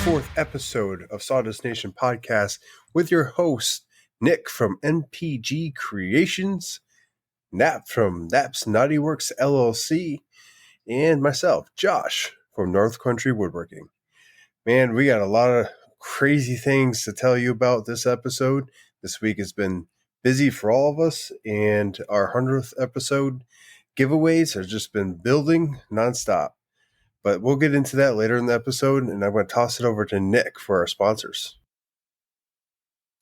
4th episode of Sawdust Nation podcast with your host, Nick from NPG Creations, Nap from Nap's Naughty Works LLC, and myself, Josh from North Country Woodworking. Man, we got a lot of crazy things to tell you about this episode. This week has been busy for all of us, and our 100th episode giveaways have just been building nonstop. But we'll get into that later in the episode, and I'm going to toss it over to Nick for our sponsors.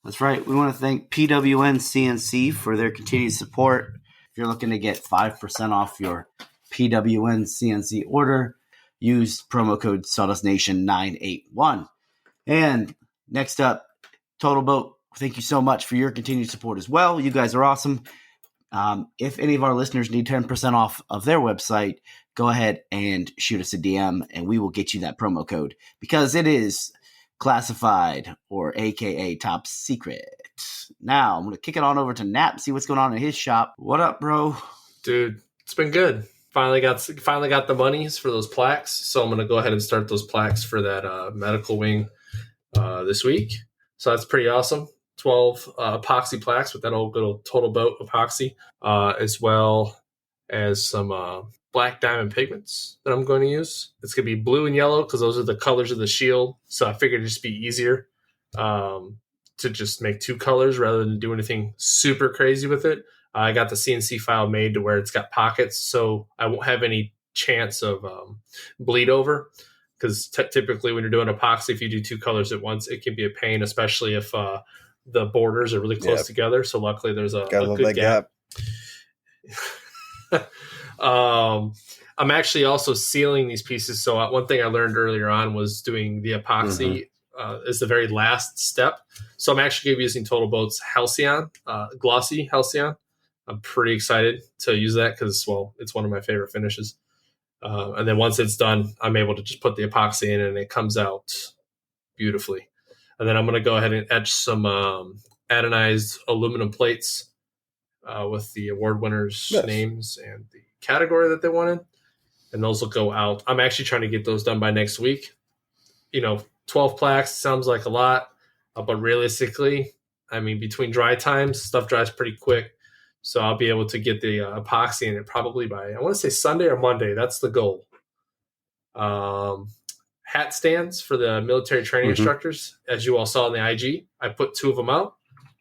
That's right. We want to thank PWN CNC for their continued support. If you're looking to get 5% off your PWN CNC order, use promo code SawdustNation981. And next up, Total Boat. Thank you so much for your continued support as well. You guys are awesome. If any of our listeners need 10% off of their website, go ahead and shoot us a DM, and we will get you that promo code because it is classified, or AKA top secret. Now, I'm going to kick it on over to Nap, see what's going on in his shop. What up, bro? Dude, it's been good. Finally got the monies for those plaques, so I'm going to go ahead and start those plaques for that medical wing this week. So that's pretty awesome. 12 epoxy plaques with that old good old Total Boat epoxy, as well as some black diamond pigments that I'm going to use. It's going to be blue and yellow because those are the colors of the shield. So I figured it'd just be easier to just make two colors rather than do anything super crazy with it. I got the CNC file made to where it's got pockets, so I won't have any chance of bleed over. Because typically when you're doing epoxy, if you do two colors at once, it can be a pain, especially if the borders are really close together. So luckily there's a good gap. I'm actually also sealing these pieces. So one thing I learned earlier on was doing the epoxy is the very last step. So I'm actually going to be using Total Boat's Halcyon, glossy Halcyon. I'm pretty excited to use that because, well, it's one of my favorite finishes. And then once it's done, I'm able to just put the epoxy in and it comes out beautifully. And then I'm going to go ahead and etch some anodized aluminum plates with the award winners' names and the category that they wanted. And those will go out. I'm actually trying to get those done by next week. 12 plaques sounds like a lot, but realistically, I mean, between dry times, stuff dries pretty quick. So I'll be able to get the epoxy in it probably by, I want to say Sunday or Monday. That's the goal. Hat stands for the military training instructors. As you all saw in the IG, I put 2 of them out.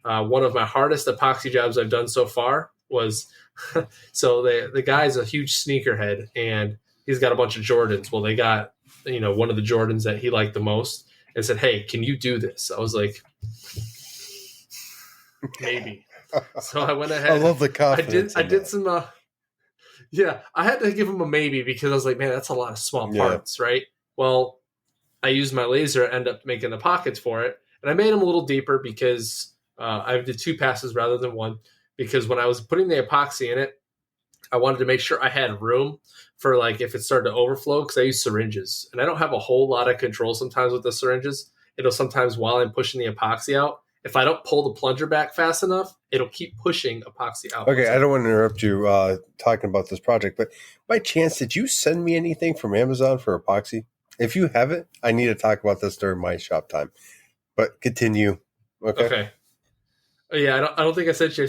One of my hardest epoxy jobs I've done so far was, so the guy's a huge sneakerhead and he's got a bunch of Jordans. Well, they got, one of the Jordans that he liked the most and said, "Hey, can you do this?" I was like, maybe. So I went ahead. I love the confidence. I did some, I had to give him a maybe because I was like, man, that's a lot of small parts, right? Well, I used my laser, end up making the pockets for it. And I made them a little deeper because I did 2 passes rather than 1. Because when I was putting the epoxy in it, I wanted to make sure I had room for like if it started to overflow because I use syringes. And I don't have a whole lot of control sometimes with the syringes. It'll sometimes while I'm pushing the epoxy out, if I don't pull the plunger back fast enough, it'll keep pushing epoxy out. Okay, I don't want to interrupt you talking about this project, but by chance, did you send me anything from Amazon for epoxy? If you haven't, I need to talk about this during my shop time. But continue. Okay. Yeah, I don't think I sent you.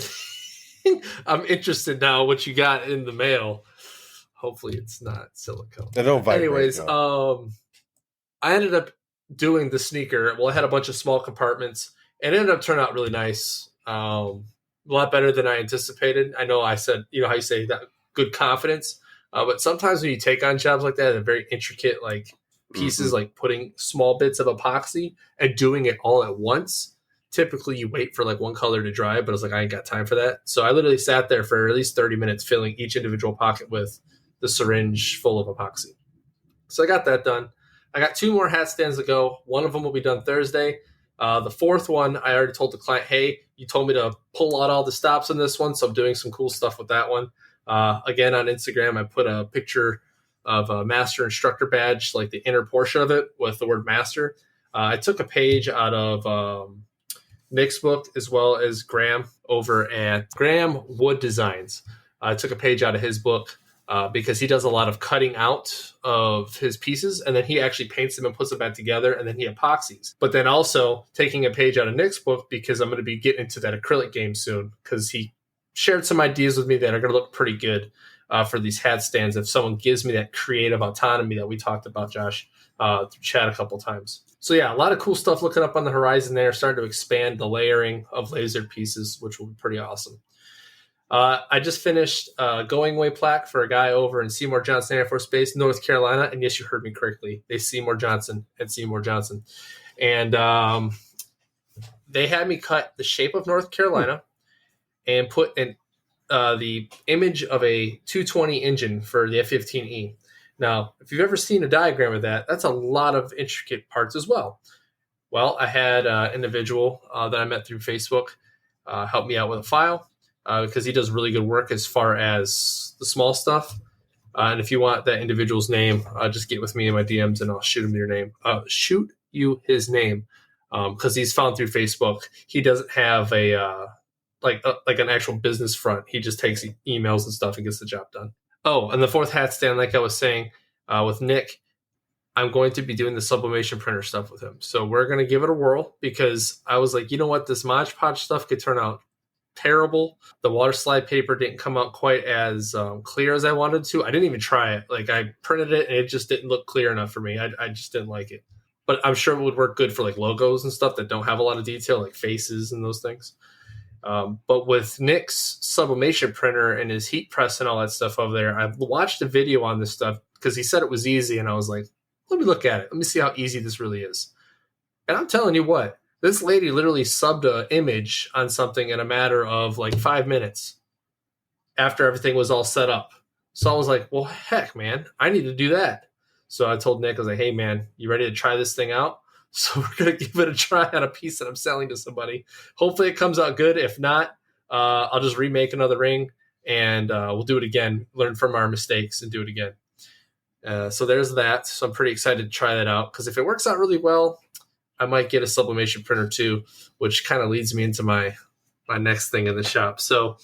I'm interested now what you got in the mail. Hopefully it's not silicone. Anyways, I ended up doing the sneaker. Well, I had a bunch of small compartments. It ended up turning out really nice. A lot better than I anticipated. I know I said, how you say that, good confidence. But sometimes when you take on jobs like that, they're very intricate, like pieces, like putting small bits of epoxy and doing it all at once. Typically, you wait for like one color to dry, but I was like, I ain't got time for that. So I literally sat there for at least 30 minutes filling each individual pocket with the syringe full of epoxy. So I got that done. I got 2 more hat stands to go. One of them will be done Thursday. The 4th one, I already told the client, hey, you told me to pull out all the stops on this one, so I'm doing some cool stuff with that one. Again, on Instagram, I put a picture of a master instructor badge, like the inner portion of it with the word master. I took a page out of Nick's book as well as Graham over at Graham Wood Designs. I took a page out of his book because he does a lot of cutting out of his pieces, and then he actually paints them and puts them back together, and then he epoxies. But then also taking a page out of Nick's book, because I'm going to be getting into that acrylic game soon, because he shared some ideas with me that are going to look pretty good for these hat stands if someone gives me that creative autonomy that we talked about, Josh, through chat a couple times. So yeah, a lot of cool stuff looking up on the horizon there, starting to expand the layering of laser pieces, which will be pretty awesome. I just finished a going away plaque for a guy over in Seymour Johnson Air Force Base, North Carolina. And yes, you heard me correctly. They Seymour Johnson at Seymour Johnson. And they had me cut the shape of North Carolina and put in the image of a 220 engine for the F-15E. Now, if you've ever seen a diagram of that, that's a lot of intricate parts as well. Well, I had an individual that I met through Facebook help me out with a file. Because he does really good work as far as the small stuff. And if you want that individual's name, just get with me in my DMs and I'll shoot him your name. Shoot you his name because he's found through Facebook. He doesn't have a like an actual business front. He just takes emails and stuff and gets the job done. Oh, and the fourth hat stand, like I was saying with Nick, I'm going to be doing the sublimation printer stuff with him. So we're going to give it a whirl because I was like, you know what, this Mod Podge stuff could turn out terrible. The water slide paper didn't come out quite as clear as I wanted to. I didn't even try it. Like I printed it and it just didn't look clear enough for me. I just didn't like it. But I'm sure it would work good for like logos and stuff that don't have a lot of detail, like faces and those things. But with Nick's sublimation printer and his heat press and all that stuff over there, I watched a video on this stuff because he said it was easy. And I was like, let me look at it. Let me see how easy this really is. And I'm telling you what, this lady literally subbed an image on something in a matter of like 5 minutes after everything was all set up. So I was like, well, heck, man, I need to do that. So I told Nick, I was like, hey, man, you ready to try this thing out? So we're going to give it a try on a piece that I'm selling to somebody. Hopefully it comes out good. If not, I'll just remake another ring and we'll do it again, learn from our mistakes and do it again. So there's that. So I'm pretty excited to try that out because if it works out really well, I might get a sublimation printer too, which kind of leads me into my next thing in the shop. So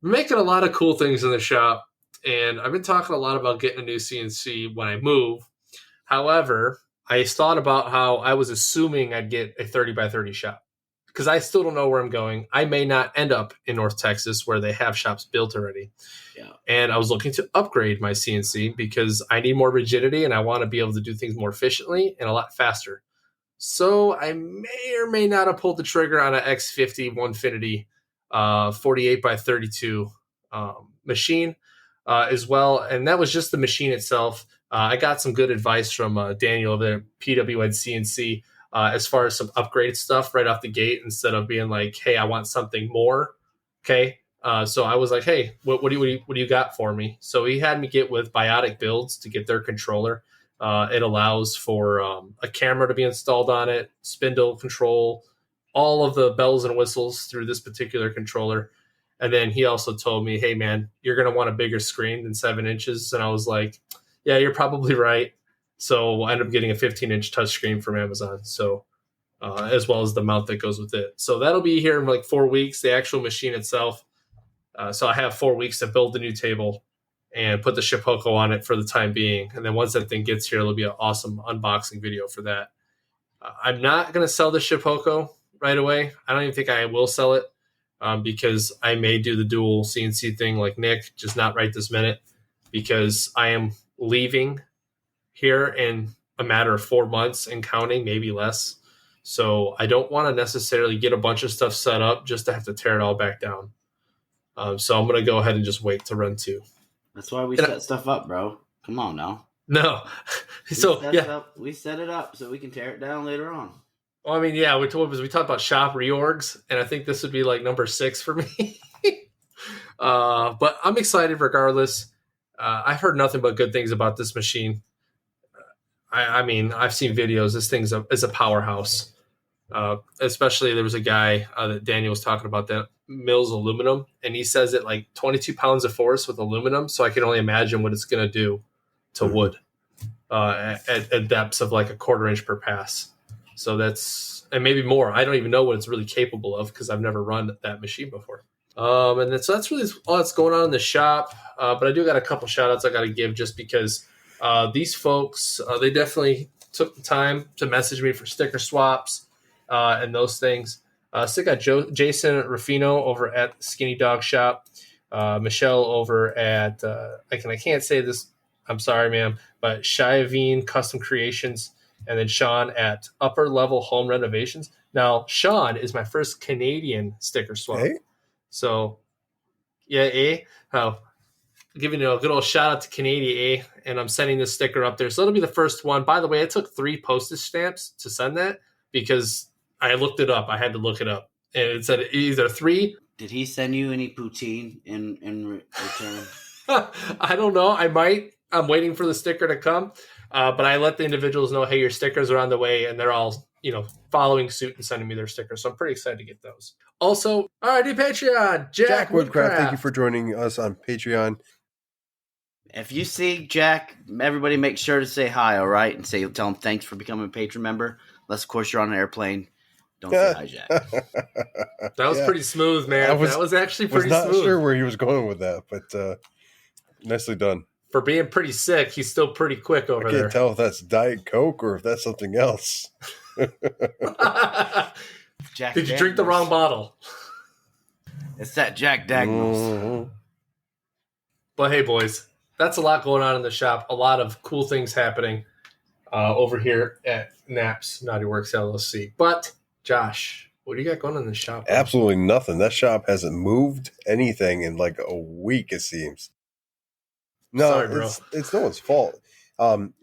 we're making a lot of cool things in the shop, and I've been talking a lot about getting a new CNC when I move. However, I thought about how I was assuming I'd get a 30 by 30 shop because I still don't know where I'm going. I may not end up in North Texas where they have shops built already. Yeah. And I was looking to upgrade my CNC because I need more rigidity and I want to be able to do things more efficiently and a lot faster. So I may or may not have pulled the trigger on an X50 Onefinity 48 by 32 machine as well. And that was just the machine itself. I got some good advice from Daniel over there at PWN CNC as far as some upgraded stuff right off the gate instead of being like, hey, I want something more. Okay. So I was like, hey, what do you got for me? So he had me get with Biotic Builds to get their controller. It allows for a camera to be installed on it, spindle control, all of the bells and whistles through this particular controller. And then he also told me, hey, man, you're going to want a bigger screen than 7 inches. And I was like, yeah, you're probably right. So I ended up getting a 15-inch touchscreen from Amazon, so as well as the mount that goes with it. So that'll be here in like 4 weeks, the actual machine itself. So I have 4 weeks to build the new table and put the Shipoko on it for the time being. And then once that thing gets here, it'll be an awesome unboxing video for that. I'm not going to sell the Shipoko right away. I don't even think I will sell it because I may do the dual CNC thing like Nick, just not right this minute because I am leaving here in a matter of 4 months and counting, maybe less. So I don't want to necessarily get a bunch of stuff set up just to have to tear it all back down. So I'm going to go ahead and just wait to run 2. That's why we set stuff up, bro. Come on now. No. We set it up so we can tear it down later on. Well, I mean, yeah, we talked about shop reorgs, and I think this would be like number 6 for me. But I'm excited regardless. I've heard nothing but good things about this machine. I mean, I've seen videos. This thing is a powerhouse. Especially there was a guy that Daniel was talking about that mills aluminum, and he says it like 22 pounds of force with aluminum. So I can only imagine what it's going to do to wood at depths of like a 1/4 inch per pass. So that's, and maybe more. I don't even know what it's really capable of because I've never run that machine before. And then, so that's really all that's going on in the shop. But I do got a couple shout outs I got to give just because these folks, they definitely took the time to message me for sticker swaps and those things. So I got Jason Ruffino over at Skinny Dog Shop, Michelle over at, I can't say this, I'm sorry, ma'am, but Shiavine Custom Creations, and then Sean at Upper Level Home Renovations. Now, Sean is my first Canadian sticker swap. Hey? So, yeah, giving a good old shout out to Canadian, and I'm sending this sticker up there. So it'll be the first one. By the way, I took 3 postage stamps to send that because I looked it up. I had to look it up. And it said either 3. Did he send you any poutine in return? I don't know. I might. I'm waiting for the sticker to come. But I let the individuals know, hey, your stickers are on the way, and they're all, following suit and sending me their stickers. So I'm pretty excited to get those. Also, all right, Patreon, Jack Woodcraft. Thank you for joining us on Patreon. If you see Jack, everybody make sure to say hi, all right? And tell him thanks for becoming a patron member. Unless, of course, you're on an airplane. Don't say hi, Jack. That was pretty smooth, man. That was actually pretty smooth. I was not sure where he was going with that, but nicely done. For being pretty sick, he's still pretty quick over there. I can't tell if that's Diet Coke or if that's something else. Jack Did you drink the wrong bottle? It's that Jack Daniels. Mm-hmm. But hey, boys, that's a lot going on in the shop. A lot of cool things happening over here at Naps Naughty Works LLC. But, Josh, what do you got going on in the shop? Absolutely nothing. That shop hasn't moved anything in like a week, it seems. No, sorry, bro. It's no one's fault.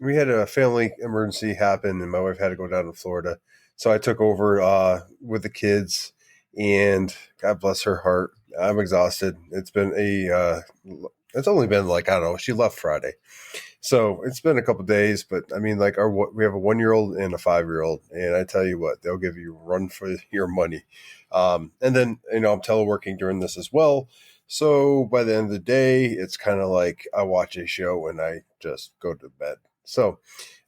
We had a family emergency happen, and my wife had to go down to Florida. So I took over with the kids, and God bless her heart. I'm exhausted. It's been it's only been like, I don't know, she left Friday. So it's been a couple of days, but I mean, like we have a 1-year-old and a 5-year-old, and I tell you what, they'll give you a run for your money. And then, I'm teleworking during this as well. So by the end of the day, it's kind of like I watch a show and I just go to bed. So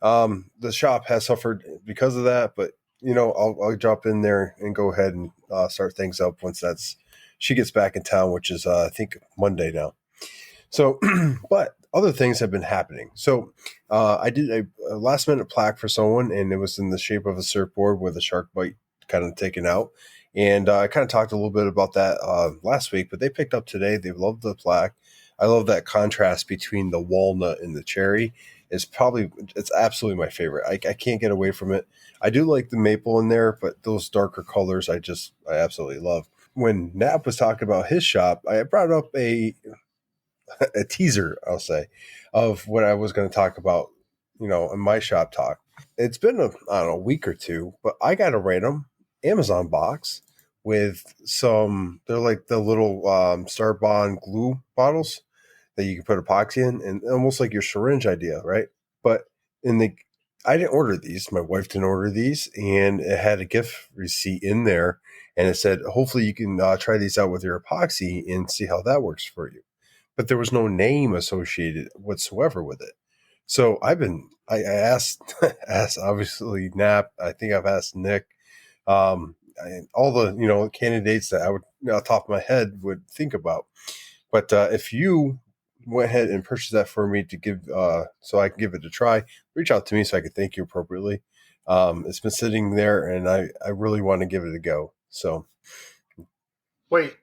the shop has suffered because of that, but I'll drop in there and go ahead and start things up once she gets back in town, which is I think Monday now. So, but other things have been happening. So I did a last minute plaque for someone, and it was in the shape of a surfboard with a shark bite kind of taken out. And I kind of talked a little bit about that last week, but they picked up today. They loved the plaque. I love that contrast between the walnut and the cherry. It's absolutely my favorite. I can't get away from it. I do like the maple in there, but those darker colors, I absolutely love. When Nap was talking about his shop, I brought up a teaser, I'll say, of what I was going to talk about, in my shop talk. It's been a week or two, but I got a random Amazon box with they're like the little Starbond glue bottles that you can put epoxy in, and almost like your syringe idea, right? But I didn't order these. My wife didn't order these, and it had a gift receipt in there, and it said, hopefully you can try these out with your epoxy and see how that works for you. But there was no name associated whatsoever with it. So I asked obviously Nap. I think I've asked Nick, all the candidates that I would, off the top of my head, would think about. But if you went ahead and purchased that for me to give, so I can give it a try, reach out to me so I can thank you appropriately. It's been sitting there, and I really want to give it a go. So, wait,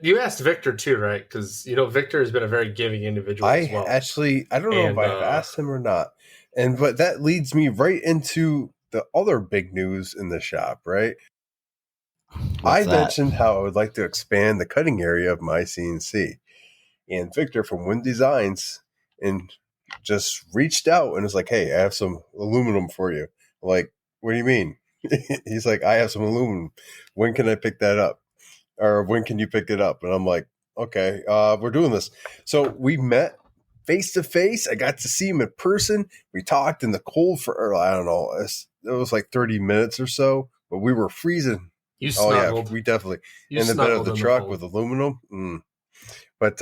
you asked Victor too, right? Because Victor has been a very giving individual as well. I don't know if I've asked him or not, but that leads me right into the other big news in the shop, right? I mentioned how I would like to expand the cutting area of my CNC, and Victor from Wind Designs and just reached out and was like, "Hey, I have some aluminum for you." I'm like, what do you mean? He's like, "I have some aluminum. When can I pick that up? Or when can you pick it up?" And I'm like, "Okay, we're doing this." So we met face to face. I got to see him in person. We talked in the cold for, I don't know, it was like 30 minutes or so, but we were freezing. You snuggled. Yeah, we definitely in the bed of the truck with aluminum. But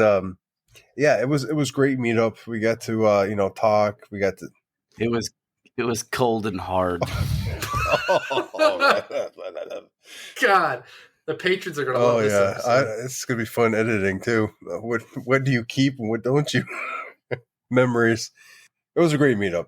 yeah, it was great meetup. We got to talk. We got to. It was cold and hard. God, The patrons are going to love this episode. It's going to be fun editing, too. What do you keep and what don't you? Memories. It was a great meetup.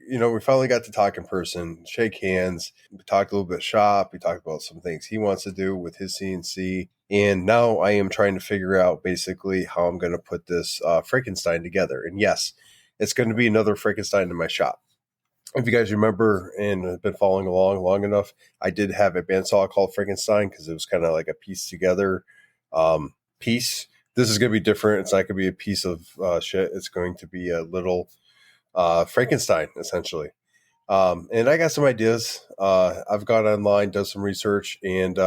We finally got to talk in person, shake hands. We talked a little bit shop. We talked about some things he wants to do with his CNC. And now I am trying to figure out basically how I'm going to put this Frankenstein together. And yes, it's going to be another Frankenstein in my shop. If you guys remember and have been following along long enough, I did have a bandsaw called Frankenstein because it was kind of like a piece together piece. This is going to be different. It's not going to be a piece of shit. It's going to be a little Frankenstein, essentially. And I got some ideas. I've gone online, done some research, and,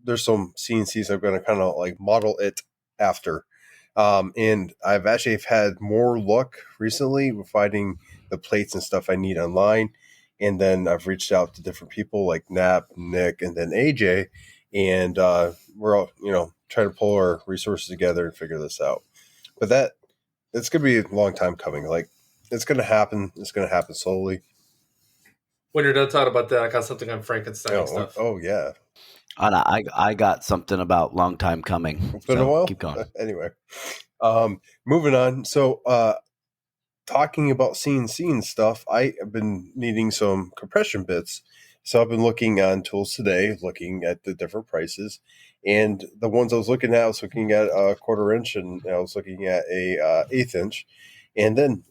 there's some CNCs I'm going to kind of like model it after. And I've actually had more luck recently with finding the plates and stuff I need online. And then I've reached out to different people like Nap, Nick, and then AJ. And we're all, trying to pull our resources together and figure this out. But it's going to be a long time coming. Like, it's going to happen. It's going to happen slowly. When you're done talking about that, I got something on Frankenstein and stuff. Oh, yeah. I got something about long time coming. It's been a while. Keep going. Anyway, moving on. So, talking about CNC and stuff, I have been needing some compression bits. So I've been looking on tools today, looking at the different prices. And the ones I was looking at, I was looking at a 1/4 inch and I was looking at a 1/8 inch. And then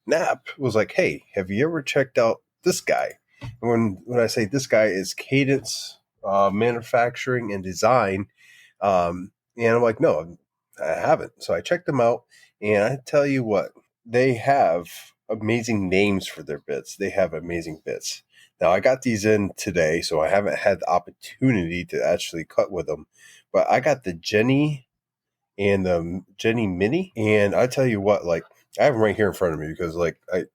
Nap was like, hey, have you ever checked out this guy? And when I say this guy is Cadence Manufacturing and Design. And I'm like, no, I haven't. So I checked them out. And I tell you what, they have amazing names for their bits. They have amazing bits. Now, I got these in today, so I haven't had the opportunity to actually cut with them. But I got the Jenny and the Jenny Mini. And I tell you what, like, I have them right here in front of me because, like, I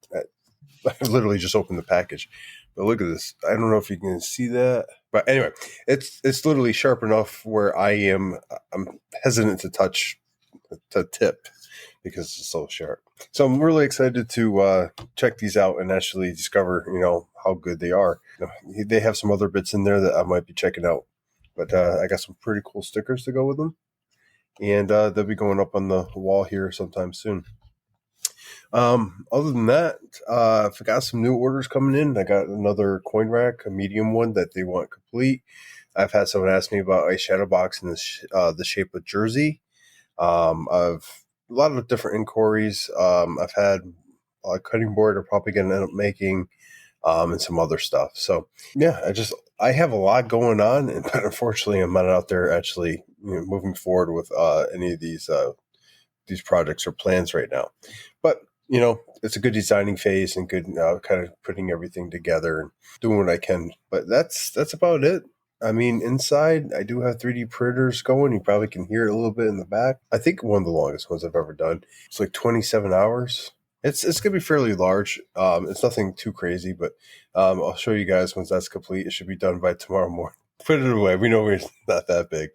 literally just opened the package. But look at this. I don't know if you can see that. But anyway, it's literally sharp enough where I'm hesitant to touch the tip because it's so sharp. So I'm really excited to check these out and actually discover, how good they are. They have some other bits in there that I might be checking out. But I got some pretty cool stickers to go with them. And they'll be going up on the wall here sometime soon. Other than that, I got some new orders coming in. I got another coin rack, a medium one that they want complete. I've had someone ask me about a shadow box in the shape of Jersey. I've a lot of different inquiries. I've had a cutting board I'm probably going to end up making, and some other stuff. So yeah, I have a lot going on, but unfortunately I'm not out there actually moving forward with any of these projects or plans right now. But it's a good designing phase and good kind of putting everything together and doing what I can. But that's about it. I mean, inside, I do have 3D printers going. You probably can hear it a little bit in the back. I think one of the longest ones I've ever done. It's like 27 hours. It's going to be fairly large. It's nothing too crazy, but I'll show you guys once that's complete. It should be done by tomorrow morning. Put it away. We know we're not that big.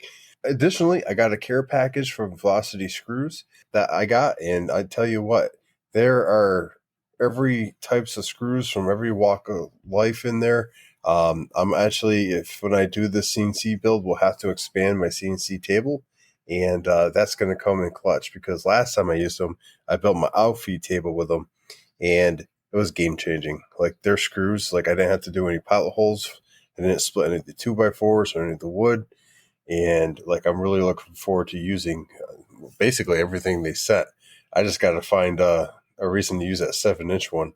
Additionally, I got a care package from Velocity Screws that I got, and I tell you what, there are every types of screws from every walk of life in there. I'm actually, when I do the CNC build, we'll have to expand my CNC table, and that's going to come in clutch because last time I used them, I built my outfeed table with them, and it was game changing. Like their screws, like I didn't have to do any pilot holes. I didn't split any of the 2x4s or any of the wood. And like, I'm really looking forward to using basically everything they sent. I just got to find a reason to use that 7-inch one.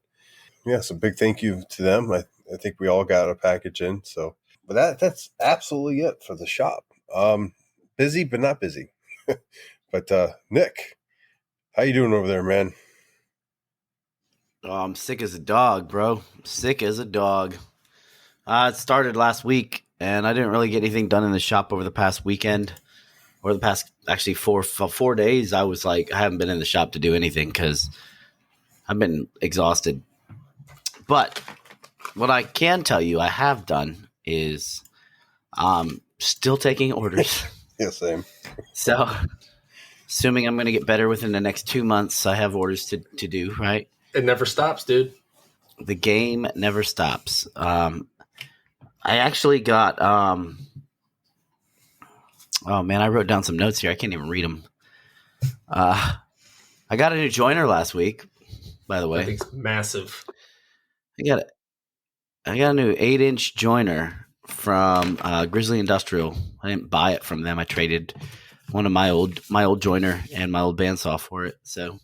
Yeah, so big thank you to them. I think we all got a package in. So, but that's absolutely it for the shop. Busy, but not busy. But Nick, how you doing over there, man? Oh, I'm sick as a dog, bro. Sick as a dog. It started last week, and I didn't really get anything done in the shop over the past weekend. Or the past, actually, 4 days. I was like, I haven't been in the shop to do anything because I've been exhausted. But what I can tell you I have done is still taking orders. Yeah, same. So, assuming I'm going to get better within the next 2 months, I have orders to do, right? It never stops, dude. The game never stops. I actually got Oh man, I wrote down some notes here. I can't even read them. I got a new joiner last week, by the way. I think it's massive. I got a new 8-inch joiner from Grizzly Industrial. I didn't buy it from them. I traded one of my old joiner and my old bandsaw for it. So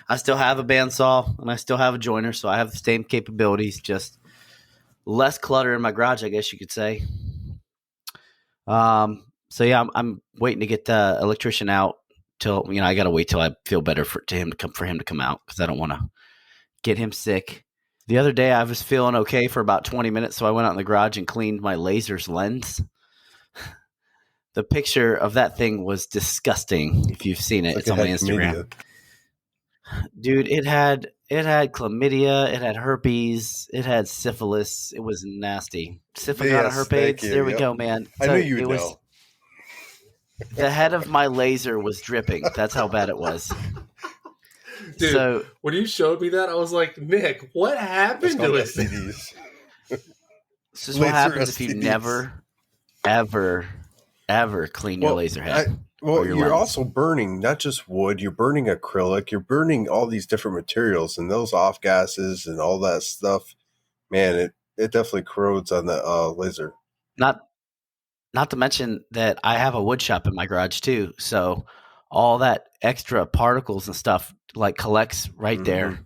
I still have a bandsaw and I still have a joiner, so I have the same capabilities, just less clutter in my garage, I guess you could say. So yeah, I'm waiting to get the electrician out till, I got to wait till I feel better for him to come out, because I don't want to get him sick. The other day I was feeling okay for about 20 minutes, so I went out in the garage and cleaned my laser's lens. The picture of that thing was disgusting. If you've seen it, it's on my Instagram. Dude, it had chlamydia, it had herpes, it had syphilis. It was nasty. Syphilis, herpes. There we go, man. I knew you'd know. The head of my laser was dripping. That's how bad it was. Dude, so, when you showed me that, I was like, Nick, what happened to it? STDs. This is what happens if you never, ever clean your laser head. You're also burning not just wood, you're burning acrylic, you're burning all these different materials, and those off gases and all that stuff. Man, it definitely corrodes on the laser. Not to mention that I have a wood shop in my garage too, so all that extra particles and stuff collects right there.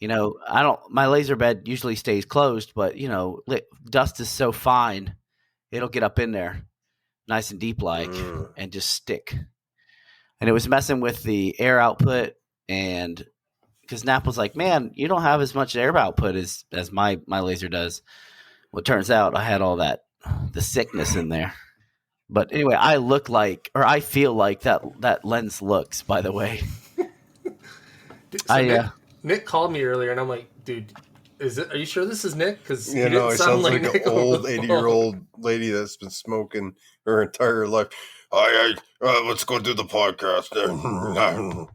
My laser bed usually stays closed, but dust is so fine, it'll get up in there nice and deep and just stick. And it was messing with the air output, and because Nap was like, man, you don't have as much air output as my laser does. Well, it turns out I had all the sickness in there. But anyway, I feel like that lens looks, by the way. Nick called me earlier, and I'm like, dude, are you sure this is Nick? Because it sounds like an old 80-year-old lady that's been smoking her entire life. Let's go do the podcast.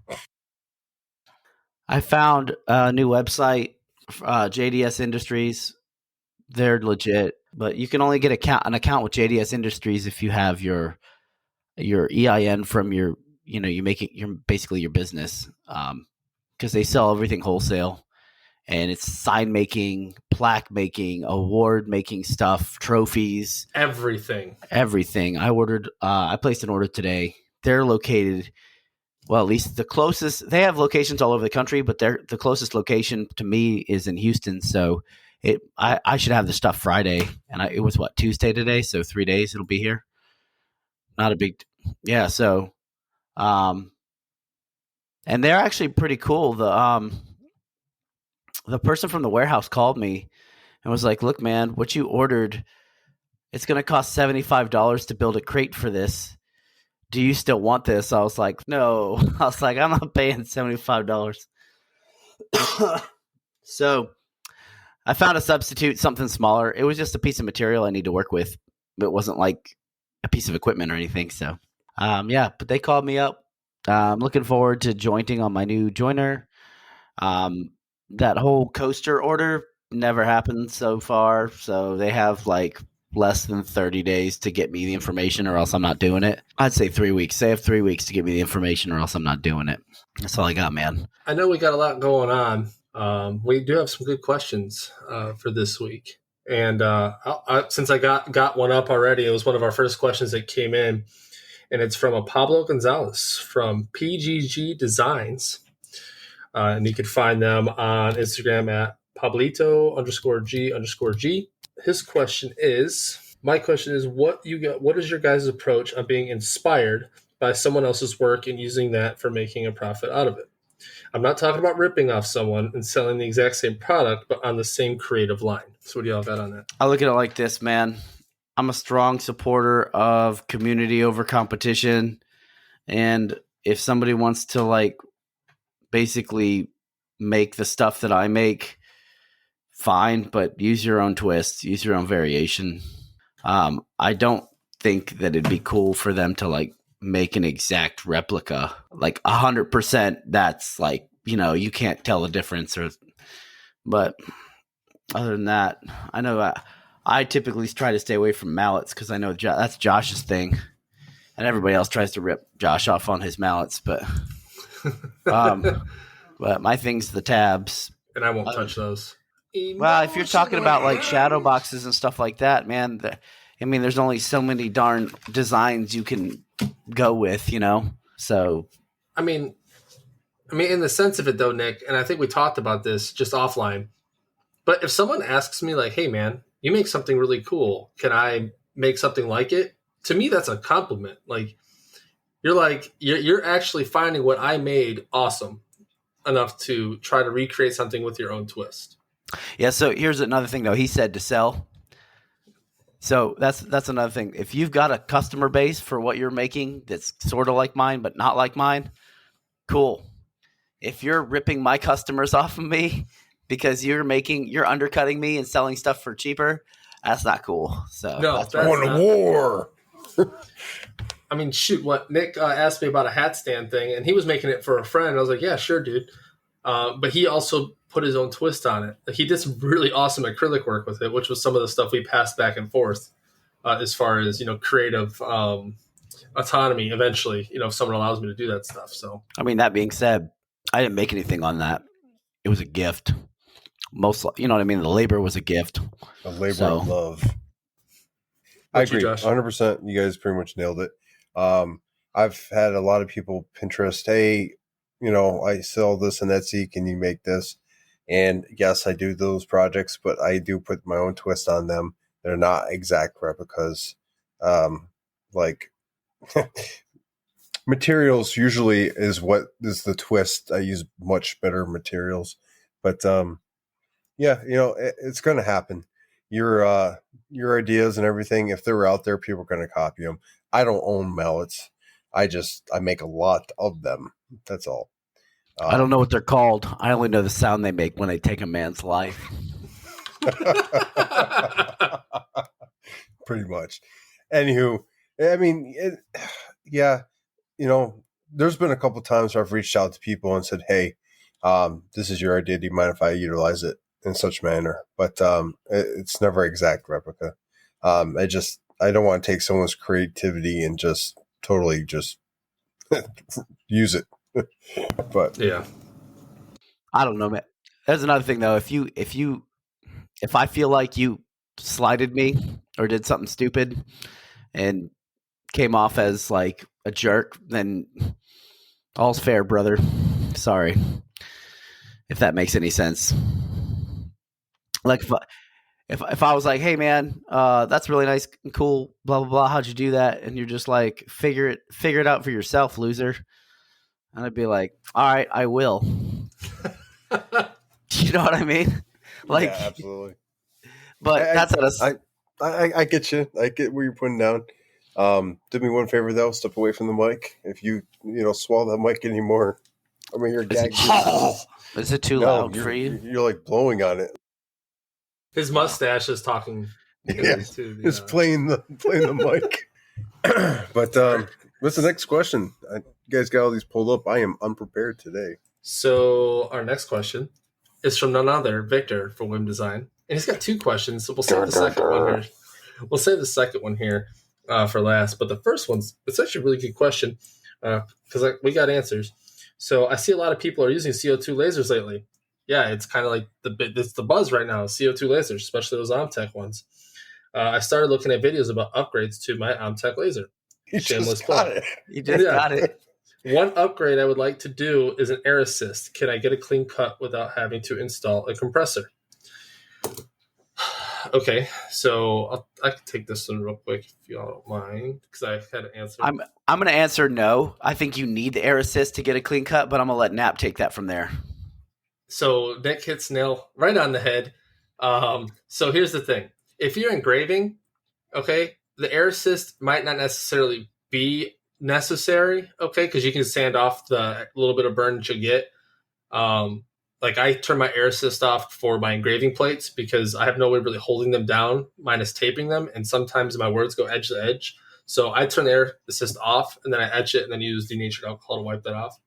I found a new website, JDS Industries. They're legit, but you can only get an account with JDS Industries if you have your EIN from your, you make it basically your business, because they sell everything wholesale. And it's sign making, plaque making, award making stuff, trophies, everything. I placed an order today. They're located, well, at least the closest. They have locations all over the country, but the closest location to me is in Houston. So I should have the stuff Friday, and it was Tuesday today, so 3 days it'll be here. Not a big, yeah. So, and they're actually pretty cool. The person from the warehouse called me and was like, look, man, what you ordered, it's going to cost $75 to build a crate for this. Do you still want this? I was like, no. I was like, I'm not paying $75. So I found a substitute, something smaller. It was just a piece of material I need to work with. It wasn't like a piece of equipment or anything. So, but they called me up. I'm looking forward to jointing on my new joiner. That whole coaster order never happened so far, so they have less than 30 days to get me the information, or else I'm not doing it. I'd say 3 weeks. They have 3 weeks to get me the information, or else I'm not doing it. That's all I got, man. I know we got a lot going on. We do have some good questions for this week. And since I got one up already, it was one of our first questions that came in, and it's from a Pablo Gonzalez from PGG Designs. And you can find them on Instagram at Pablito_G_G. My question is, what is your guys' approach on being inspired by someone else's work and using that for making a profit out of it? I'm not talking about ripping off someone and selling the exact same product, but on the same creative line. So what do y'all got on that? I look at it like this, man. I'm a strong supporter of community over competition. And if somebody wants to basically make the stuff that I make, fine, but use your own twist, use your own variation. I don't think that it'd be cool for them to make an exact replica, 100%. That's you can't tell the difference. But other than that, I know I typically try to stay away from mallets because I know that's Josh's thing. And everybody else tries to rip Josh off on his mallets, but my thing's the tabs. And I won't touch those. Well, if you're talking about like shadow boxes and stuff like that, man, there's only so many darn designs you can go with, So, I mean, in the sense of it though, Nick, and I think we talked about this just offline. But if someone asks me like, "Hey, man, you make something really cool. Can I make something like it?" To me, that's a compliment. Like, you're actually finding what I made awesome enough to try to recreate something with your own twist. Yeah. So here's another thing though. He said to sell. So that's another thing. If you've got a customer base for what you're making that's sort of like mine, but not like mine, cool. If you're ripping my customers off of me because you're undercutting me and selling stuff for cheaper, that's not cool. So no, that's going to war. I mean, shoot, what Nick asked me about a hat stand thing, and he was making it for a friend. I was like, yeah, sure, dude. But he also put his own twist on it. Like, he did some really awesome acrylic work with it, which was some of the stuff we passed back and forth as far as, creative autonomy eventually, if someone allows me to do that stuff. So, I mean, that being said, I didn't make anything on that. It was a gift. You know what I mean? The labor was a gift. A labor of love. I agree. 100%. You guys pretty much nailed it. I've had a lot of people Pinterest, hey, I sell this on Etsy. Can you make this? And yes, I do those projects, but I do put my own twist on them. They're not exact replicas. Materials usually is what is the twist. I use much better materials, but it's going to happen. Your ideas and everything, if they're out there, people are going to copy them. I don't own mallets. I make a lot of them. That's all. I don't know what they're called. I only know the sound they make when they take a man's life. Pretty much. Anywho, I mean, there's been a couple times where I've reached out to people and said, hey, this is your idea. Do you mind if I utilize it in such manner? But it's never exact replica. I don't want to take someone's creativity and just totally just use it. But yeah, I don't know, man. There's another thing though. If I feel like you slighted me or did something stupid and came off as like a jerk, then all's fair, brother. Sorry. If that makes any sense. Like if I was like, hey man, that's really nice and cool, blah blah blah, how'd you do that? And you're just like, figure it out for yourself, loser. And I'd be like, all right, I will. You know what I mean? Like, yeah, absolutely. But I get you. I get where you're putting down. Do me one favor though, step away from the mic. If you swallow that mic anymore, I'm gonna hear gag. Is it too loud for you? You're like blowing on it. His mustache is talking. It's playing the mic. But what's the next question? You guys got all these pulled up. I am unprepared today. So our next question is from none other, Victor from Whim Design. And he's got two questions. So we'll save the second one here. We'll save the second one here for last. But the first it's actually a really good question because we got answers. So I see a lot of people are using CO2 lasers lately. Yeah, it's kind of like it's the buzz right now, CO2 lasers, especially those Omtech ones. I started looking at videos about upgrades to my Omtech laser. You just got it. One upgrade I would like to do is an air assist. Can I get a clean cut without having to install a compressor? Okay, so I can take this one real quick if y'all don't mind, because I had an answer. I'm going to answer no. I think you need the air assist to get a clean cut, but I'm going to let Nap take that from there. So Nick hits nail right on the head. So here's the thing. If you're engraving, okay, the air assist might not necessarily be necessary, okay, because you can sand off the little bit of burn that you get. Like I turn my air assist off for my engraving plates because I have no way really holding them down minus taping them, and sometimes my words go edge to edge. So I turn the air assist off and then I etch it and then use denatured alcohol to wipe that off.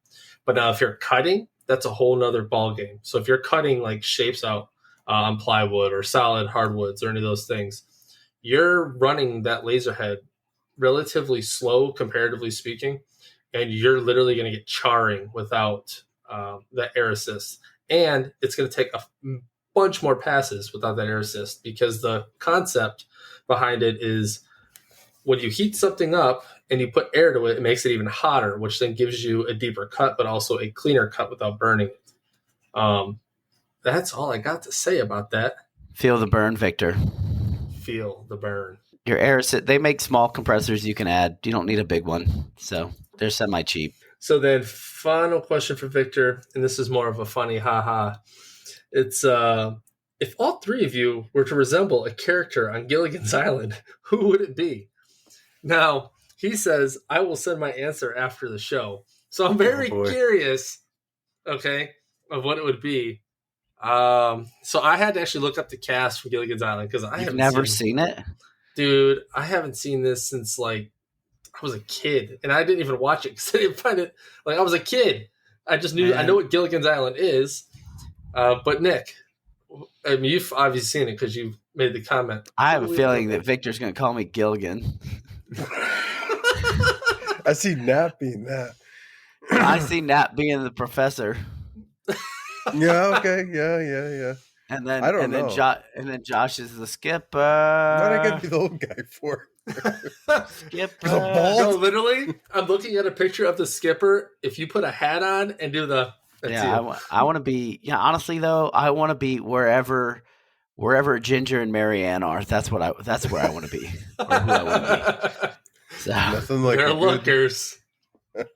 But now if you're cutting, that's a whole nother ball game. So if you're cutting like shapes out on plywood or solid hardwoods or any of those things, you're running that laser head relatively slow, comparatively speaking, and you're literally going to get charring without that air assist. And it's going to take a bunch more passes without that air assist, because the concept behind it is when you heat something up and you put air to it, it makes it even hotter, which then gives you a deeper cut, but also a cleaner cut without burning it. That's all I got to say about that. Feel the burn, Victor. Feel the burn. Your air assist, they make small compressors you can add. You don't need a big one. So they're semi-cheap. So then final question for Victor, and this is more of a funny haha. It's if all three of you were to resemble a character on Gilligan's Island, who would it be? Now, he says, I will send my answer after the show. So I'm very curious, okay, of what it would be. So I had to actually look up the cast for Gilligan's Island because I have never seen it. Dude, I haven't seen this since like I was a kid, and I didn't even watch it because I didn't find it. Like, I was a kid. I just knew I know what Gilligan's Island is. But Nick, I mean, you've obviously seen it because you made the comment. I have a feeling that Victor's going to call me Gilligan. I see Nat being that. I see Nat being the professor. Yeah. Okay. Yeah. And then I don't know. And then Josh is the skipper. What I got to be the old guy for? Skipper. No, literally, I'm looking at a picture of the skipper. If you put a hat on and do the I want to be. Yeah, honestly though, I want to be wherever Ginger and Marianne are. That's where I want to be. Or who I want to be. So, nothing like they're lookers.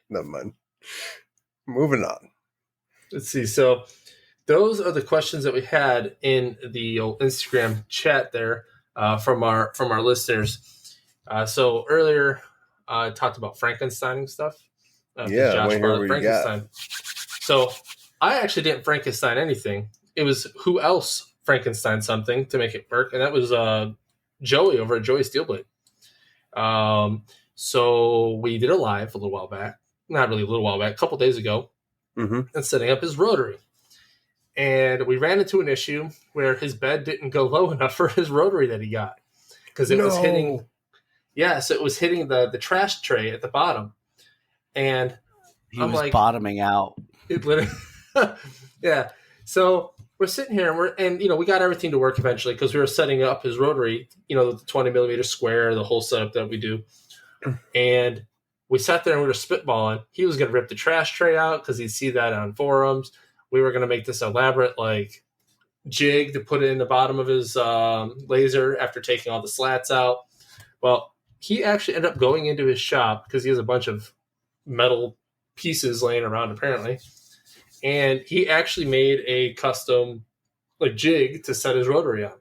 Never mind. Moving on. Let's see. So those are the questions that we had in the old Instagram chat there from our listeners. So earlier I talked about Frankenstein stuff. Josh brought up Frankenstein. So I actually didn't Frankenstein anything. It was who else Frankenstein something to make it work, and that was Joey over at Joey Steelblade. So we did a live a little while back. Not really a little while back, a couple days ago, and setting up his rotary. And we ran into an issue where his bed didn't go low enough for his rotary that he got. Because it was hitting so it was hitting the trash tray at the bottom. And he was like bottoming out. It literally yeah. So we're sitting here and we got everything to work eventually because we were setting up his rotary, the 20 millimeter square, the whole setup that we do. And we sat there and we were spitballing. He was going to rip the trash tray out because he'd see that on forums. We were going to make this elaborate jig to put it in the bottom of his laser after taking all the slats out. Well, he actually ended up going into his shop because he has a bunch of metal pieces laying around apparently. And he actually made a custom jig to set his rotary on.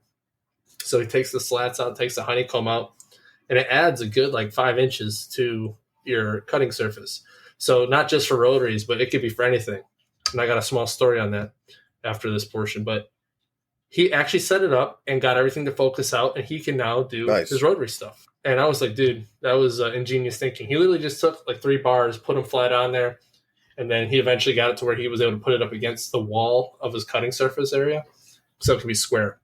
So he takes the slats out, takes the honeycomb out, and it adds a good 5 inches to your cutting surface. So not just for rotaries, but it could be for anything. And I got a small story on that after this portion. But he actually set it up and got everything to focus out, and he can now do his rotary stuff. And I was like, dude, that was ingenious thinking. He literally just took 3 bars, put them flat on there, and then he eventually got it to where he was able to put it up against the wall of his cutting surface area so it can be square.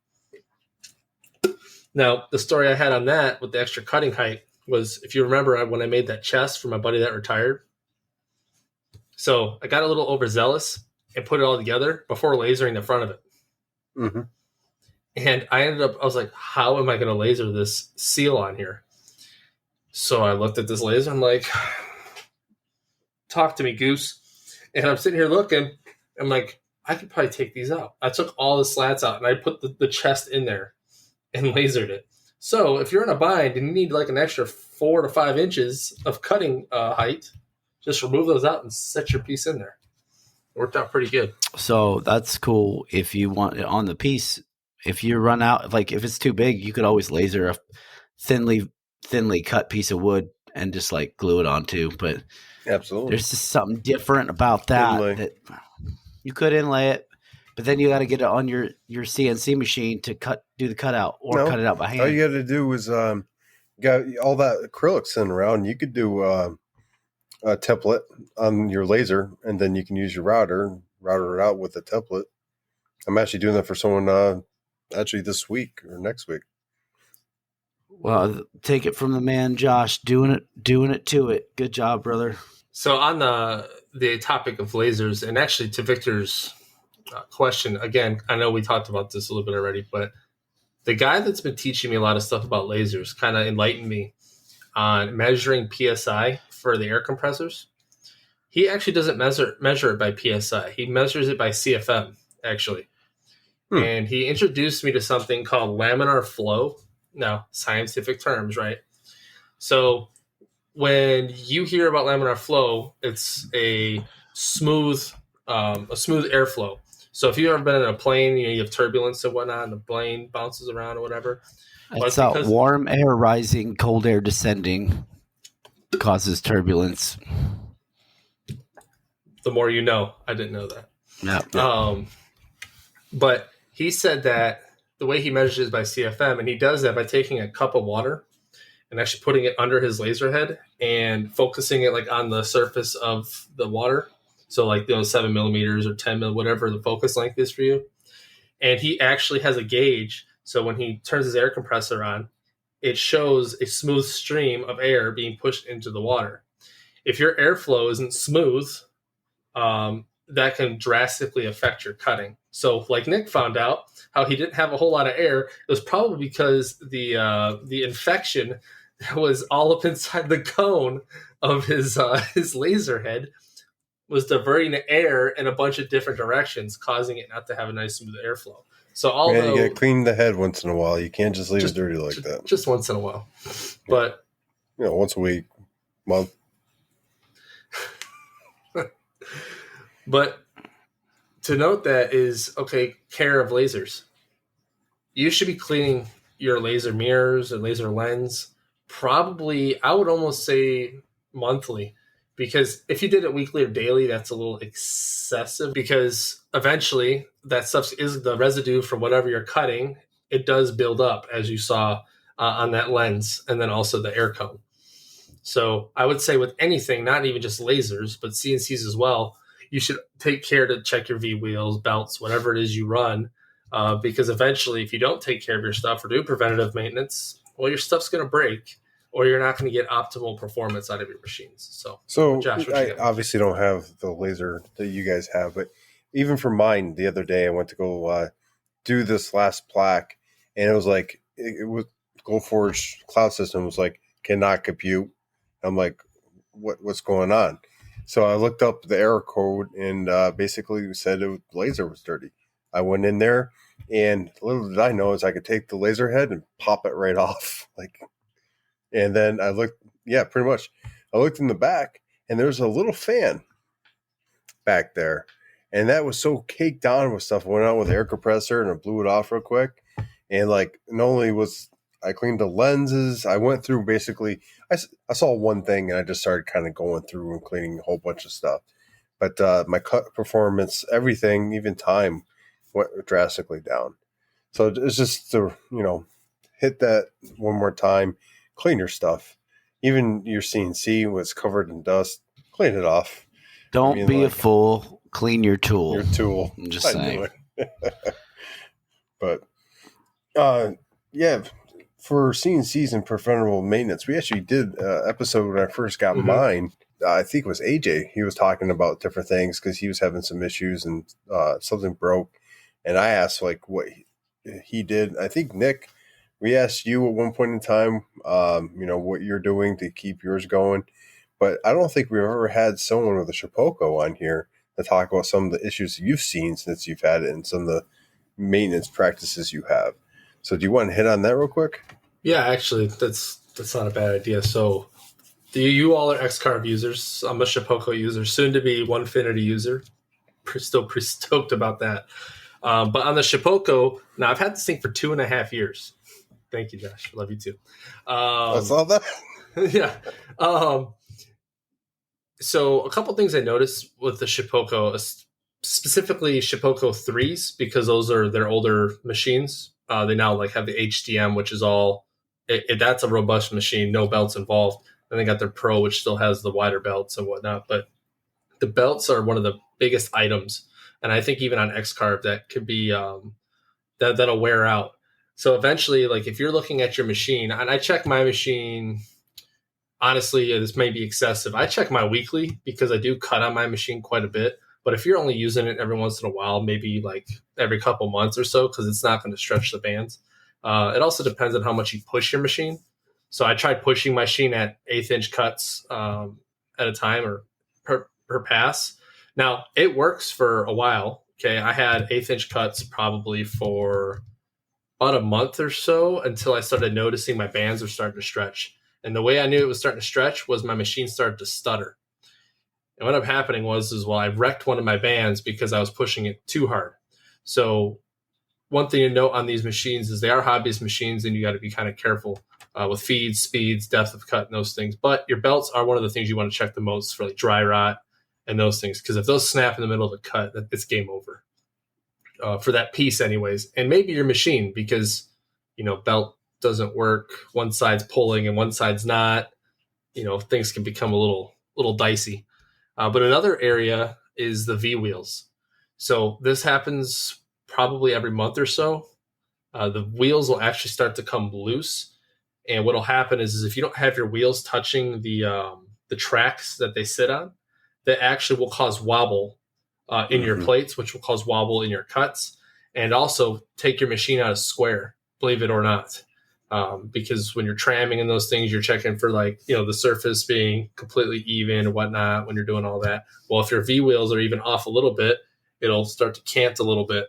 Now, the story I had on that with the extra cutting height was, if you remember, when I made that chest for my buddy that retired. So I got a little overzealous and put it all together before lasering the front of it. Mm-hmm. And I was like, how am I going to laser this seal on here? So I looked at this laser. I'm like, talk to me, Goose. And I'm sitting here looking. I'm like, I could probably take these out. I took all the slats out and I put the chest in there and lasered it. So if you're in a bind and you need an extra 4 to 5 inches of cutting height, just remove those out and set your piece in there. It worked out pretty good. So that's cool. If you want it on the piece, if you run out, if it's too big, you could always laser a thinly cut piece of wood and just glue it onto. But absolutely, there's just something different about that you could inlay it, but then you got to get it on your CNC machine to do the cutout or cut it out by hand. All you got to do is got all that acrylic sitting around. You could do a template on your laser, and then you can use your router it out with the template. I'm actually doing that for someone actually this week or next week. Well, take it from the man, Josh. Doing it to it. Good job, brother. So on the topic of lasers, and actually to Victor's question, again, I know we talked about this a little bit already, but the guy that's been teaching me a lot of stuff about lasers kind of enlightened me on measuring PSI for the air compressors. He actually doesn't measure it by PSI. He measures it by CFM, actually. And he introduced me to something called laminar flow. Now, scientific terms, right? So when you hear about laminar flow, it's a smooth airflow. So if you've ever been in a plane, you have turbulence and whatnot, and the plane bounces around or whatever. It's warm air rising, cold air descending causes turbulence. The more you know. I didn't know that. Yeah. But he said that the way he measures is by CFM, and he does that by taking a cup of water and actually putting it under his laser head and focusing it like on the surface of the water. So like 7 millimeters or 10 mil, whatever the focus length is for you. And he actually has a gauge. So when he turns his air compressor on, it shows a smooth stream of air being pushed into the water. If your airflow isn't smooth, that can drastically affect your cutting. So like Nick found out how he didn't have a whole lot of air, it was probably because the infection was all up inside the cone of his laser head was diverting the air in a bunch of different directions, causing it not to have a nice smooth airflow. So although you gotta clean the head once in a while, you can't just leave it dirty like that. Just once in a while, but once a week, month. But to note that is care of lasers. You should be cleaning your laser mirrors or laser lens. Probably, I would almost say monthly. Because if you did it weekly or daily, that's a little excessive because eventually that stuff is the residue from whatever you're cutting. It does build up, as you saw on that lens, and then also the air cone. So I would say with anything, not even just lasers, but CNCs as well, you should take care to check your V-wheels, belts, whatever it is you run, because eventually if you don't take care of your stuff or do preventative maintenance, well, your stuff's going to break. Or you're not going to get optimal performance out of your machines. So Josh, I obviously don't have the laser that you guys have, but even for mine, the other day I went to go do this last plaque, and it was like it was Goldforge Cloud System was like cannot compute. I'm like, what's going on? So I looked up the error code, and basically said the laser was dirty. I went in there, and little did I know is I could take the laser head and pop it right off, like. And then I looked, pretty much. I looked in the back, and there was a little fan back there. And that was so caked on with stuff. I went out with the air compressor, and I blew it off real quick. And, like, not only was I cleaned the lenses, I went through basically, I saw one thing, and I just started kind of going through and cleaning a whole bunch of stuff. But my cut performance, everything, even time, went drastically down. So it's just to, hit that one more time. Clean your stuff. Even your CNC was covered in dust. Clean it off. Don't be a fool. Clean your tool. Your tool. I'm just saying. But, for CNCs and preventable maintenance, we actually did an episode when I first got mine. I think it was AJ. He was talking about different things because he was having some issues and something broke. And I asked, like, what he did. I think, Nick, we asked you at one point in time, what you're doing to keep yours going. But I don't think we've ever had someone with a Shipoko on here to talk about some of the issues you've seen since you've had it and some of the maintenance practices you have. So do you want to hit on that real quick? Yeah, actually, that's not a bad idea. So you all are X-Carb users. I'm a Shipoko user, soon to be Onefinity user. Still pretty stoked about that. But on the Shipoko, now I've had this thing for 2.5 years. Thank you, Josh. Love you too. I saw that. Yeah. So a couple things I noticed with the Shipoko, specifically Shipoko 3s, because those are their older machines. They now have the HDM, which is all that's a robust machine, no belts involved. And they got their Pro, which still has the wider belts and whatnot. But the belts are one of the biggest items, and I think even on X-Carb that could be that'll wear out. So eventually, like if you're looking at your machine, and I check my machine, honestly, this may be excessive. I check my weekly because I do cut on my machine quite a bit. But if you're only using it every once in a while, maybe like every couple months or so, because it's not going to stretch the bands. It also depends on how much you push your machine. So I tried pushing my machine at 1/8-inch cuts at a time or per pass. Now, it works for a while. Okay, I had 1/8-inch cuts probably for about a month or so until I started noticing my bands were starting to stretch. And the way I knew it was starting to stretch was my machine started to stutter. And what ended up happening was, I wrecked one of my bands because I was pushing it too hard. So one thing to note on these machines is they are hobbyist machines, and you got to be kind of careful with feeds, speeds, depth of cut, and those things. But your belts are one of the things you want to check the most for like dry rot and those things, because if those snap in the middle of the cut, it's game over for that piece anyways. And maybe your machine, because, belt doesn't work. One side's pulling and one side's not. Things can become a little dicey. But another area is the V wheels. So this happens probably every month or so. The wheels will actually start to come loose. And what will happen is if you don't have your wheels touching the tracks that they sit on, that actually will cause wobble in your plates, which will cause wobble in your cuts, and also take your machine out of square, believe it or not. Because when you're tramming and those things, you're checking for the surface being completely even and whatnot when you're doing all that. Well, if your V wheels are even off a little bit, it'll start to cant a little bit,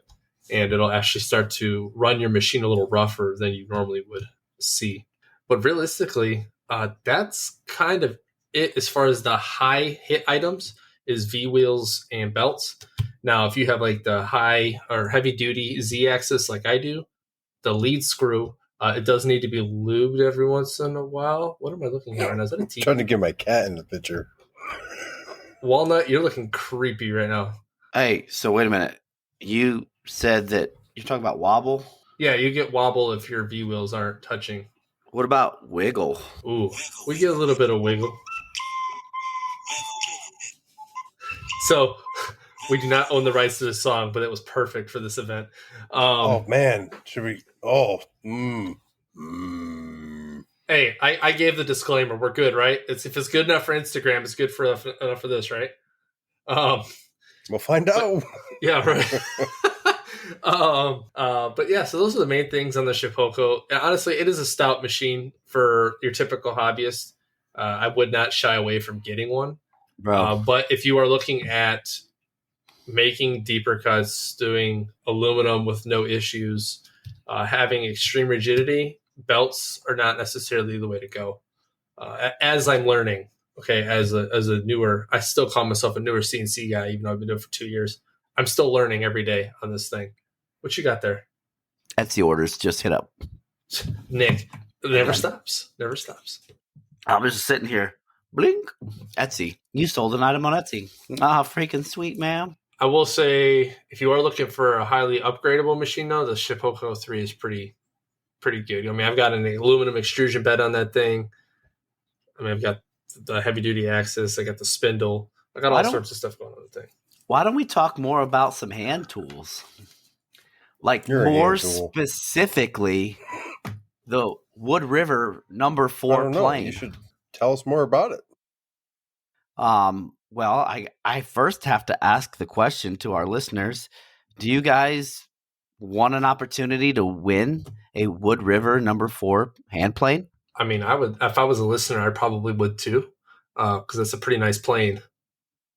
and it'll actually start to run your machine a little rougher than you normally would see. But realistically, that's kind of it as far as the high hit items is V wheels and belts. Now, if you have like the high or heavy duty Z axis like I do, the lead screw, it does need to be lubed every once in a while. What am I looking at right now? Is that a TV? Trying to get my cat in the picture. Walnut, you're looking creepy right now. Hey, so wait a minute. You said that you're talking about wobble? Yeah, you get wobble if your V wheels aren't touching. What about wiggle? Ooh, we get a little bit of wiggle. So we do not own the rights to this song, but it was perfect for this event. Oh man, should we? Hey, I gave the disclaimer. We're good, right? If it's good enough for Instagram, it's good enough for this, right? We'll find out. Yeah, right. But yeah, so those are the main things on the Shipoko. Honestly, it is a stout machine for your typical hobbyist. I would not shy away from getting one. But if you are looking at making deeper cuts, doing aluminum with no issues, having extreme rigidity, belts are not necessarily the way to go. As I'm learning, okay, as a newer, I still call myself a newer CNC guy, even though I've been doing it for 2 years. I'm still learning every day on this thing. What you got there? Etsy orders, just hit up. Nick, never stops. Never stops. I'm just sitting here. Blink. Etsy. You sold an item on Etsy. Ah, freaking sweet, man. I will say, if you are looking for a highly upgradable machine, though, the Shipoko 3 is pretty good. I mean, I've got an aluminum extrusion bed on that thing. I mean, I've got the heavy-duty axis. I got the spindle. I got all sorts of stuff going on the thing. Why don't we talk more about some hand tools? Like more specifically, the Wood River number 4 plane. You should tell us more about it. Well, I first have to ask the question to our listeners. Do you guys want an opportunity to win a Wood River number 4 hand plane? I mean, I would. If I was a listener, I probably would too, because it's a pretty nice plane.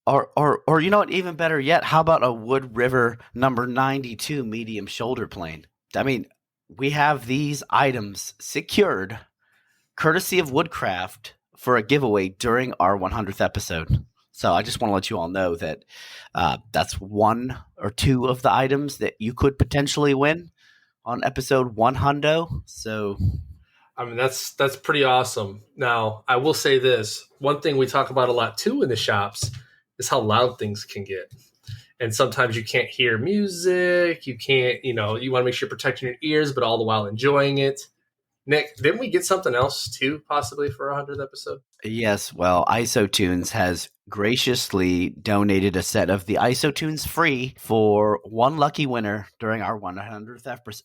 Or you know what? Even better yet, how about a Wood River number 92 medium shoulder plane? I mean, we have these items secured, courtesy of Woodcraft, for a giveaway during our 100th episode. So I just want to let you all know that that's 1 or 2 of the items that you could potentially win on episode 100. So, I mean, that's pretty awesome. Now, I will say this. One thing we talk about a lot too in the shops is how loud things can get. And sometimes you can't hear music. You can't, you want to make sure you're protecting your ears, but all the while enjoying it. Nick, didn't we get something else too, possibly for our 100th episode? Yes. Well, IsoTunes has graciously donated a set of the IsoTunes free for one lucky winner during our 100th episode.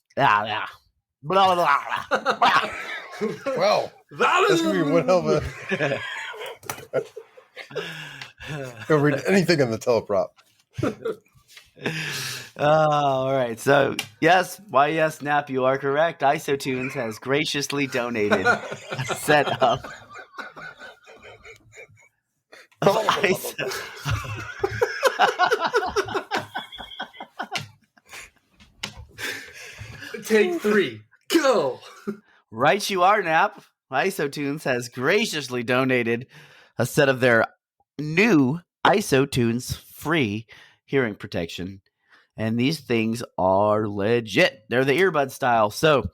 Blah, blah, blah. Well, that's going to be one hell of a... Don't read anything on the teleprop. All right. So, yes, Nap, you are correct. IsoTunes has graciously donated a set of ISO. Take 3. Go. Right, you are, Nap. IsoTunes has graciously donated a set of their new IsoTunes free hearing protection. And these things are legit. They're the earbud style. So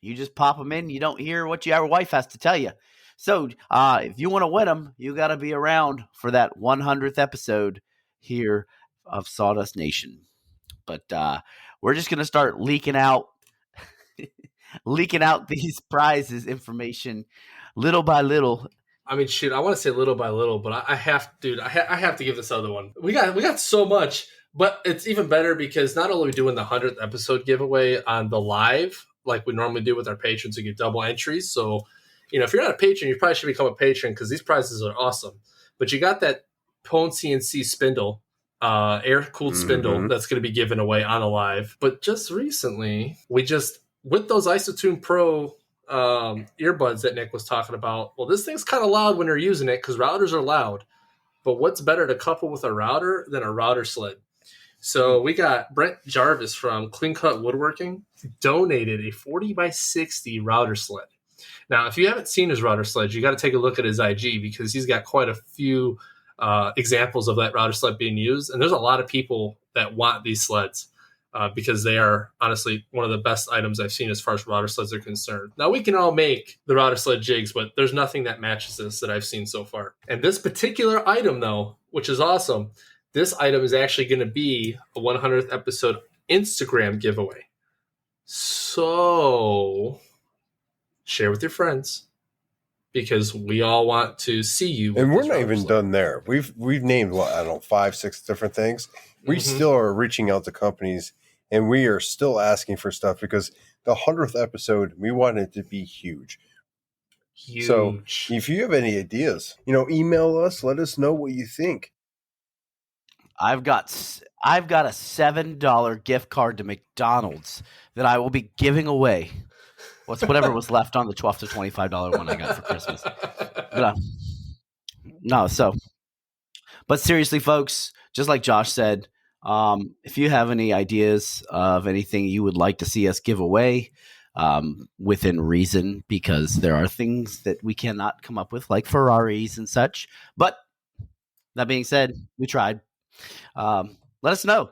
you just pop them in. You don't hear what your wife has to tell you. So if you want to win them, you got to be around for that 100th episode here of Sawdust Nation. But we're just going to start leaking out these prizes information little by little. I mean, shoot, I want to say little by little, but I have to give this other one. We got so much, but it's even better because not only are we doing the 100th episode giveaway on the live, like we normally do with our patrons, we get double entries. So, if you're not a patron, you probably should become a patron because these prizes are awesome. But you got that Pwn CNC spindle, air-cooled spindle that's going to be given away on a live. But just recently, with those IsoTune Pro earbuds that Nick was talking about, well, this thing's kind of loud when you're using it because routers are loud. But what's better to couple with a router than a router sled? So we got Brent Jarvis from Clean Cut Woodworking donated a 40x60 router sled. Now, if you haven't seen his router sled, you got to take a look at his IG because he's got quite a few examples of that router sled being used. And there's a lot of people that want these sleds because they are honestly one of the best items I've seen as far as router sleds are concerned. Now, we can all make the router sled jigs, but there's nothing that matches this that I've seen so far. And this particular item, though, which is awesome, this item is actually going to be a 100th episode Instagram giveaway. So share with your friends because we all want to see you. And we're not even done there. We've named, 5, 6 different things. We still are reaching out to companies and we are still asking for stuff because the 100th episode, we want it to be huge. So if you have any ideas, email us, let us know what you think. I've got a $7 gift card to McDonald's that I will be giving away. Whatever was left on the $12 to $25 one I got for Christmas. But seriously, folks, just like Josh said, if you have any ideas of anything you would like to see us give away, within reason, because there are things that we cannot come up with, like Ferraris and such. But that being said, we tried. Let us know.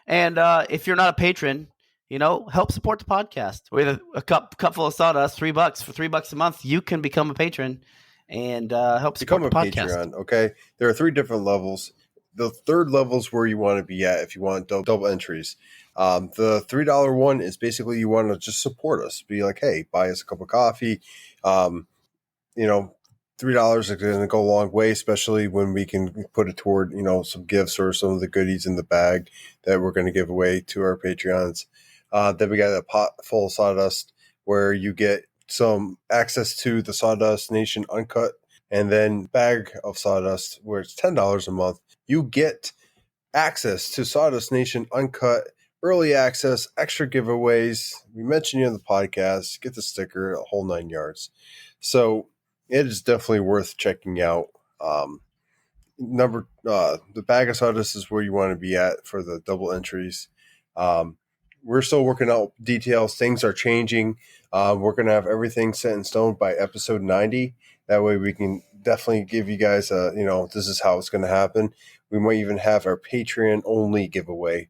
And if you're not a patron, help support the podcast. With a cup full of sawdust, $3 for $3 a month, you can become a patron and help support the podcast. Patreon, okay? There are 3 different levels. The third level is where you want to be at if you want double entries. The $3 one is basically you want to just support us. Be like, hey, buy us a cup of coffee. $3 is going to go a long way, especially when we can put it toward, some gifts or some of the goodies in the bag that we're going to give away to our Patreons. Then we got a pot full of sawdust where you get some access to the Sawdust Nation Uncut, and then bag of sawdust where it's $10 a month. You get access to Sawdust Nation Uncut, early access, extra giveaways. We mentioned you in the podcast, get the sticker, a whole 9 yards. So it is definitely worth checking out. The bag of sawdust is where you want to be at for the double entries. We're still working out details. Things are changing. We're going to have everything set in stone by episode 90. That way we can definitely give you guys this is how it's going to happen. We might even have our Patreon only giveaway.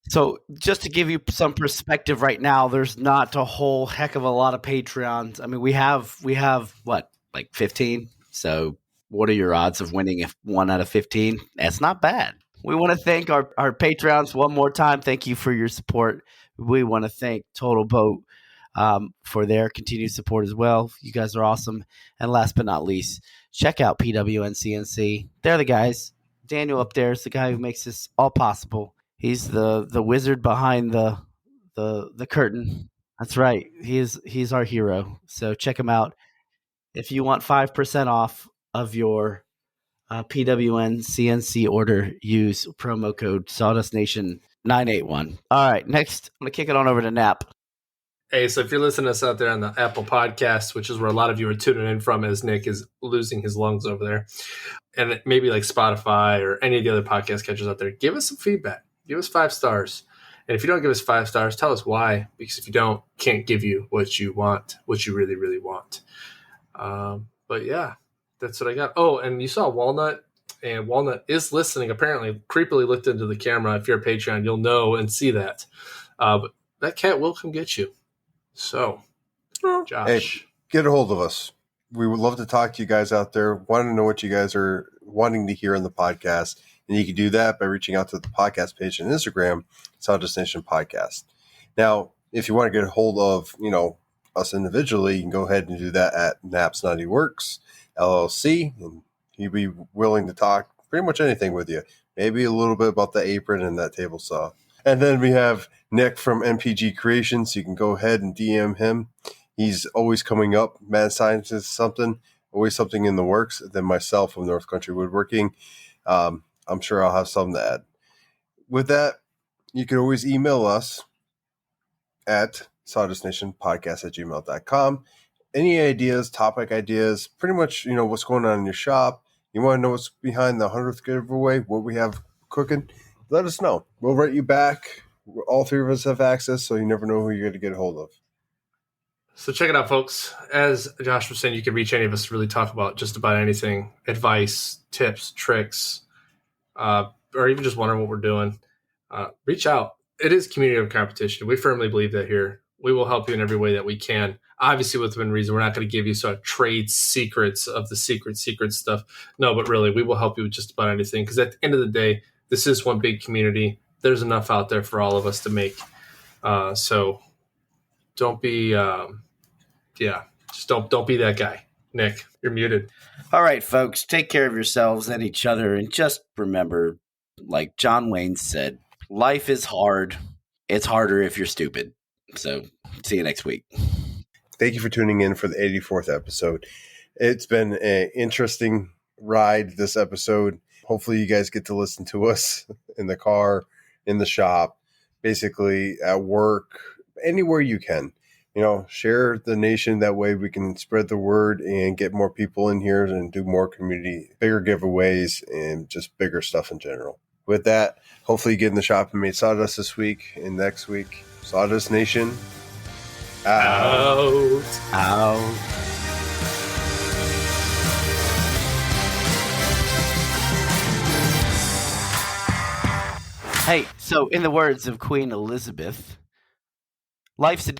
So just to give you some perspective right now, there's not a whole heck of a lot of Patreons. I mean, we have what, like 15? So what are your odds of winning if 1 out of 15? That's not bad. We want to thank our Patreons one more time. Thank you for your support. We want to thank Total Boat for their continued support as well. You guys are awesome. And last but not least, check out PWNCNC. They're the guys. Daniel up there is the guy who makes this all possible. He's the wizard behind the curtain. That's right. He's our hero. So check him out. If you want 5% off of your PWN CNC order, use promo code Sawdust Nation 981. All right, next I'm gonna kick it on over to Nap. Hey, so if you're listening to us out there on the Apple Podcast, which is where a lot of you are tuning in from, as Nick is losing his lungs over there, and maybe like Spotify or any of the other podcast catchers out there, give us some feedback. Give us 5 stars. And if you don't give us 5 stars, tell us why. Because if you don't, can't give you what you want, what you really, really want. But yeah, that's what I got. Oh, and you saw Walnut, and Walnut is listening. Apparently, creepily looked into the camera. If you're a Patreon, you'll know and see that. But that cat will come get you. So, Josh. Hey, get a hold of us. We would love to talk to you guys out there. Want to know what you guys are wanting to hear on the podcast. And you can do that by reaching out to the podcast page on Instagram, SAWDUST NATION Podcast. Now, if you want to get a hold of, us individually, you can go ahead and do that at Naps Naughty Works, LLC. And he'd be willing to talk pretty much anything with you. Maybe a little bit about the apron and that table saw. And then we have Nick from NPG Creations. You can go ahead and DM him. He's always coming up. Mad scientist something. Always something in the works. Then myself from North Country Woodworking. I'm sure I'll have something to add. With that, you can always email us at sawdustnationpodcast@gmail.com. Any ideas, topic ideas, pretty much, what's going on in your shop. You want to know what's behind the 100th giveaway, what we have cooking, let us know. We'll write you back. All 3 of us have access, so you never know who you're going to get a hold of. So check it out, folks. As Josh was saying, you can reach any of us to really talk about just about anything, advice, tips, tricks, or even just wondering what we're doing. Reach out. It is community of competition. We firmly believe that here. We will help you in every way that we can. Obviously, within reason, we're not going to give you sort of trade secrets of the secret stuff. No, but really, we will help you with just about anything. Because at the end of the day, this is one big community. There's enough out there for all of us to make. So don't be, just don't be that guy. Nick, you're muted. All right, folks, take care of yourselves and each other. And just remember, like John Wayne said, life is hard. It's harder if you're stupid. So see you next week. Thank you for tuning in for the 84th episode. It's been an interesting ride this episode. Hopefully you guys get to listen to us in the car, in the shop, basically at work, anywhere you can. Share the nation. That way we can spread the word and get more people in here and do more community, bigger giveaways, and just bigger stuff in general. With that, hopefully you get in the shop and made sawdust this week and next week. Sawdust Nation out. Hey, so in the words of Queen Elizabeth, life's a